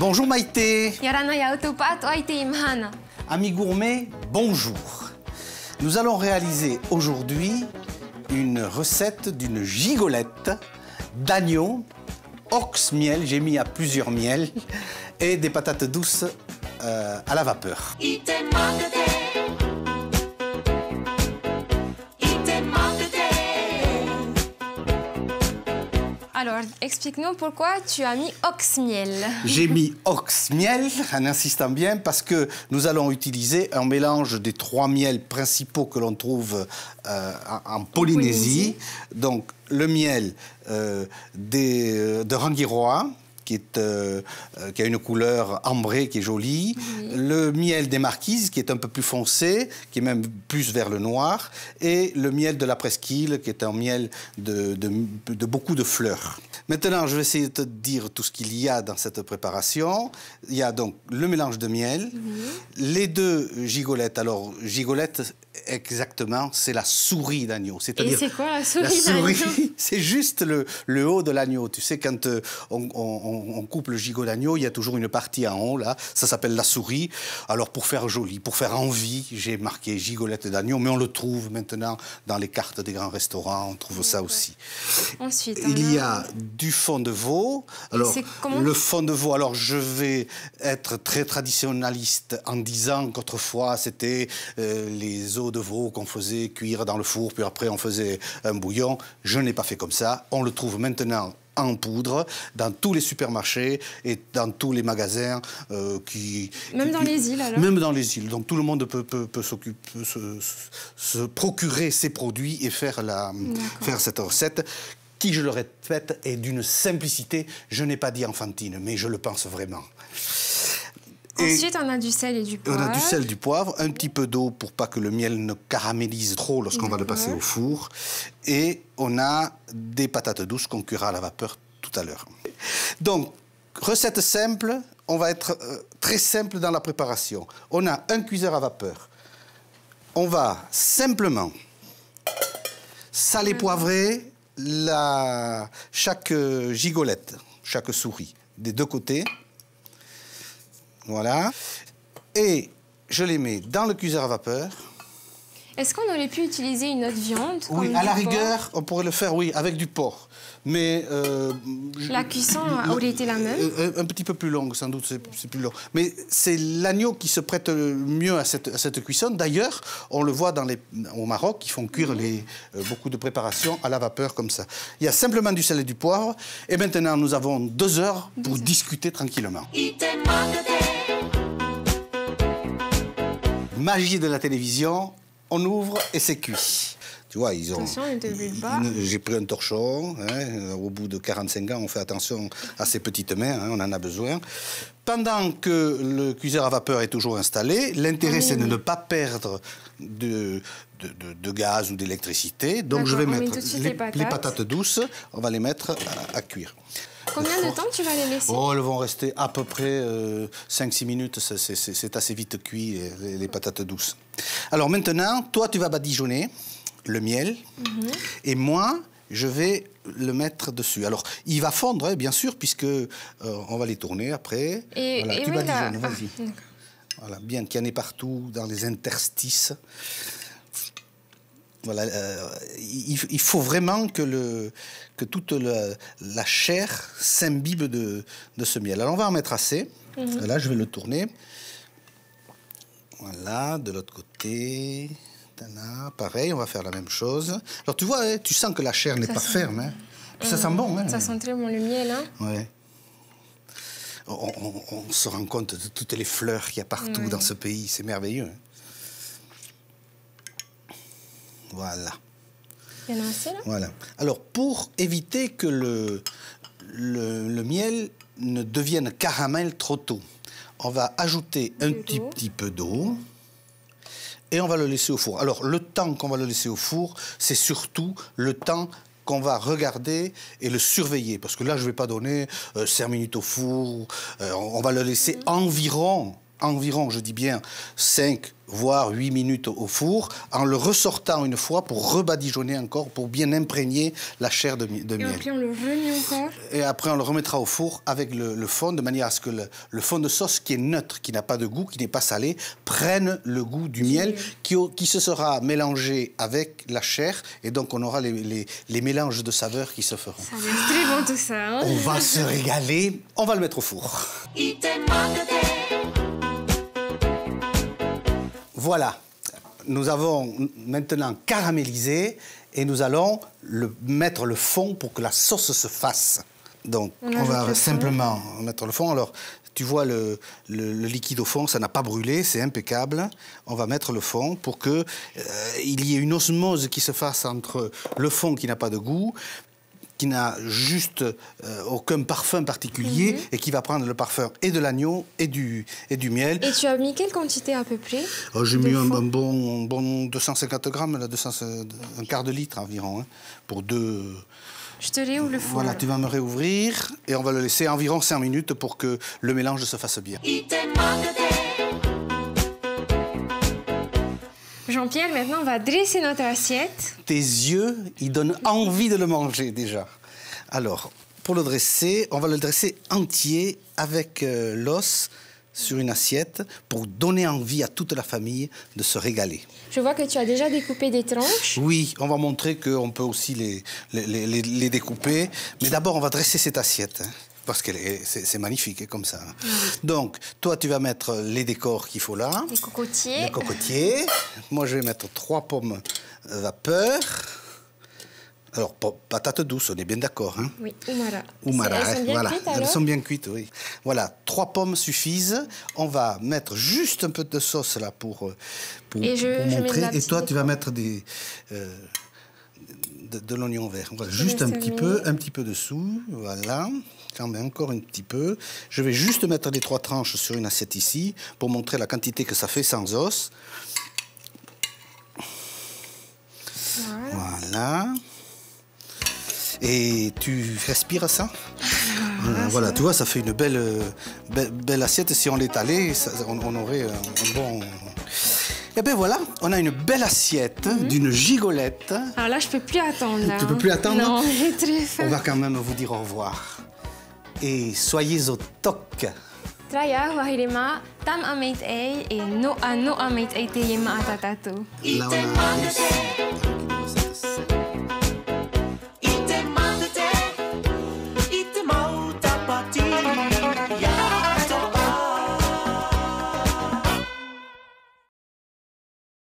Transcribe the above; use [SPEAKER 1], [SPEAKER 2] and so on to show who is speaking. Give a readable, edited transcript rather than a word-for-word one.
[SPEAKER 1] Bonjour Maïté.
[SPEAKER 2] Yarana yautupat oite imhana.
[SPEAKER 1] Amis gourmets, bonjour. Nous allons réaliser aujourd'hui une recette d'une gigolette d'agneau, ox-miel, j'ai mis à plusieurs miels, et des patates douces à la vapeur.
[SPEAKER 2] Alors, explique-nous pourquoi tu as mis ox-miel.
[SPEAKER 1] J'ai mis ox-miel, en insistant bien, parce que nous allons utiliser un mélange des 3 miels principaux que l'on trouve en Polynésie. Donc, le miel de Rangiroa, qui a une couleur ambrée, qui est jolie. Oui. Le miel des Marquises, qui est un peu plus foncé, qui est même plus vers le noir. Et le miel de la Presqu'île, qui est un miel de beaucoup de fleurs. Maintenant, je vais essayer de te dire tout ce qu'il y a dans cette préparation. Il y a donc le mélange de miel, les 2 gigolettes. Alors, gigolette, exactement, c'est la souris d'agneau.
[SPEAKER 2] Et c'est quoi la souris d'agneau?
[SPEAKER 1] C'est juste le haut de l'agneau. Tu sais, quand on coupe le gigot d'agneau, il y a toujours une partie en haut, là. Ça s'appelle la souris. Alors, pour faire joli, pour faire envie, j'ai marqué gigolette d'agneau, mais on le trouve maintenant dans les cartes des grands restaurants. On trouve ça aussi.
[SPEAKER 2] Ensuite,
[SPEAKER 1] il y a du fond de veau. Alors, le fond de veau, alors je vais être très traditionnaliste en disant qu'autrefois, c'était les os de veau qu'on faisait cuire dans le four, puis après on faisait un bouillon. Je n'ai pas fait comme ça. On le trouve maintenant en poudre dans tous les supermarchés et dans tous les magasins
[SPEAKER 2] Même dans les îles, alors?
[SPEAKER 1] Même dans les îles. Donc tout le monde peut se procurer ces produits et faire cette recette qui, je le répète, est d'une simplicité. Je n'ai pas dit enfantine, mais je le pense vraiment.
[SPEAKER 2] Ensuite, on a du sel et du poivre.
[SPEAKER 1] On a du sel, du poivre, un petit peu d'eau pour pas que le miel ne caramélise trop lorsqu'on va le passer au four. Et on a des patates douces qu'on cuira à la vapeur tout à l'heure. Donc, recette simple, on va être très simple dans la préparation. On a un cuiseur à vapeur. On va simplement saler, poivrer chaque gigolette, chaque souris, des 2 côtés. Voilà. Et je les mets dans le cuiseur à vapeur.
[SPEAKER 2] Est-ce qu'on aurait pu utiliser une autre viande?
[SPEAKER 1] Oui, à la rigueur, on pourrait le faire, oui, avec du porc. Mais...
[SPEAKER 2] la cuisson aurait été la même?
[SPEAKER 1] Un petit peu plus longue, sans doute, c'est plus long. Mais c'est l'agneau qui se prête le mieux à cette cuisson. D'ailleurs, on le voit au Maroc, ils font cuire beaucoup de préparations à la vapeur comme ça. Il y a simplement du sel et du poivre. Et maintenant, nous avons 2 heures pour discuter tranquillement. Magie de la télévision, on ouvre et c'est cuit. Tu vois,
[SPEAKER 2] attention, ne te brûle pas.
[SPEAKER 1] J'ai pris un torchon. Hein, au bout de 45 ans, on fait attention à ses petites mains. Hein, on en a besoin. Pendant que le cuiseur à vapeur est toujours installé, l'intérêt, c'est de ne pas perdre de gaz ou d'électricité. Donc, je vais mettre les patates douces. On va les mettre à cuire.
[SPEAKER 2] Combien de temps tu vas les laisser?
[SPEAKER 1] Oh, elles vont rester à peu près 5-6 minutes. C'est assez vite cuit, les patates douces. Alors maintenant, toi, tu vas badigeonner le miel. Et moi, je vais le mettre dessus. Alors, il va fondre, hein, bien sûr, puisque on va les tourner après. Voilà, tu badigeonnes, vas-y. Voilà, bien qu'il y en ait partout, dans les interstices. Voilà, il faut vraiment que toute la chair s'imbibe de ce miel. Alors, on va en mettre assez. Là, je vais le tourner. Voilà, de l'autre côté. Là, pareil, on va faire la même chose. Alors, tu vois, hein, tu sens que la chair n'est pas ferme. Hein. Puis ça sent bon. Hein.
[SPEAKER 2] Ça sent très bon, le miel. Hein.
[SPEAKER 1] Ouais. On se rend compte de toutes les fleurs qu'il y a partout dans ce pays. C'est merveilleux. Hein. Voilà.
[SPEAKER 2] Il y en a assez, là? Voilà.
[SPEAKER 1] Alors, pour éviter que le miel ne devienne caramel trop tôt, on va ajouter un petit peu d'eau et on va le laisser au four. Alors, le temps qu'on va le laisser au four, c'est surtout le temps qu'on va regarder et le surveiller. Parce que là, je ne vais pas donner 5 minutes au four. On va le laisser environ environ, je dis bien, 5 voire 8 minutes au four, en le ressortant une fois pour rebadigeonner encore, pour bien imprégner la chair de miel.
[SPEAKER 2] Et après, on le remet encore.
[SPEAKER 1] Et après, on le remettra au four avec le fond, de manière à ce que le fond de sauce qui est neutre, qui n'a pas de goût, qui n'est pas salé, prenne le goût du miel qui se sera mélangé avec la chair. Et donc, on aura les mélanges de saveurs qui se feront.
[SPEAKER 2] Ça a l'air très bon tout ça. Hein?
[SPEAKER 1] On va se régaler. On va le mettre au four. Voilà. Nous avons maintenant caramélisé et nous allons mettre le fond pour que la sauce se fasse. Donc, on va simplement mettre le fond. Alors, tu vois le liquide au fond, ça n'a pas brûlé, c'est impeccable. On va mettre le fond pour qu'il y ait une osmose qui se fasse entre le fond qui n'a pas de goût, qui n'a juste aucun parfum particulier et qui va prendre le parfum et de l'agneau et du miel.
[SPEAKER 2] Et tu as mis quelle quantité à peu près?
[SPEAKER 1] J'ai mis un bon 250 grammes, là, un quart de litre environ, hein, pour 2...
[SPEAKER 2] Je te réouvre le four.
[SPEAKER 1] Voilà, tu vas me réouvrir et on va le laisser environ 5 minutes pour que le mélange se fasse bien.
[SPEAKER 2] Jean-Pierre, maintenant, on va dresser notre assiette.
[SPEAKER 1] Tes yeux, ils donnent envie de le manger déjà. Alors, pour le dresser, on va le dresser entier avec l'os sur une assiette pour donner envie à toute la famille de se régaler.
[SPEAKER 2] Je vois que tu as déjà découpé des tranches.
[SPEAKER 1] Oui, on va montrer qu'on peut aussi les découper. Mais d'abord, on va dresser cette assiette. Hein, parce que c'est magnifique, comme ça. Oui. Donc, toi, tu vas mettre les décors qu'il faut là.
[SPEAKER 2] Les cocotiers.
[SPEAKER 1] Les cocotiers. Moi, je vais mettre 3 pommes vapeur. Alors, patates douces, on est bien d'accord. Hein?
[SPEAKER 2] Oui, Oumara.
[SPEAKER 1] Oumara,
[SPEAKER 2] elles sont bien
[SPEAKER 1] voilà.
[SPEAKER 2] cuites, alors?
[SPEAKER 1] Elles sont bien cuites, oui. Voilà, 3 pommes suffisent. On va mettre juste un peu de sauce là pour montrer. Et toi, tu vas mettre de l'oignon vert. Voilà, juste un petit peu dessous. Voilà. J'en mets encore un petit peu. Je vais juste mettre les 3 tranches sur une assiette ici pour montrer la quantité que ça fait sans os. Voilà. Et tu respires ça? Voilà, tu vois, ça fait une belle assiette. Si on l'étalait, on aurait un bon... Et bien voilà, on a une belle assiette d'une gigolette.
[SPEAKER 2] Alors là, je peux plus attendre. Là,
[SPEAKER 1] tu peux plus attendre?
[SPEAKER 2] Non, j'ai très faim.
[SPEAKER 1] On va quand même vous dire au revoir. Et soyez au toc.
[SPEAKER 2] Traya wahirima tam amit ei e no amait ei te yema atatato.
[SPEAKER 1] Là, on a réussi.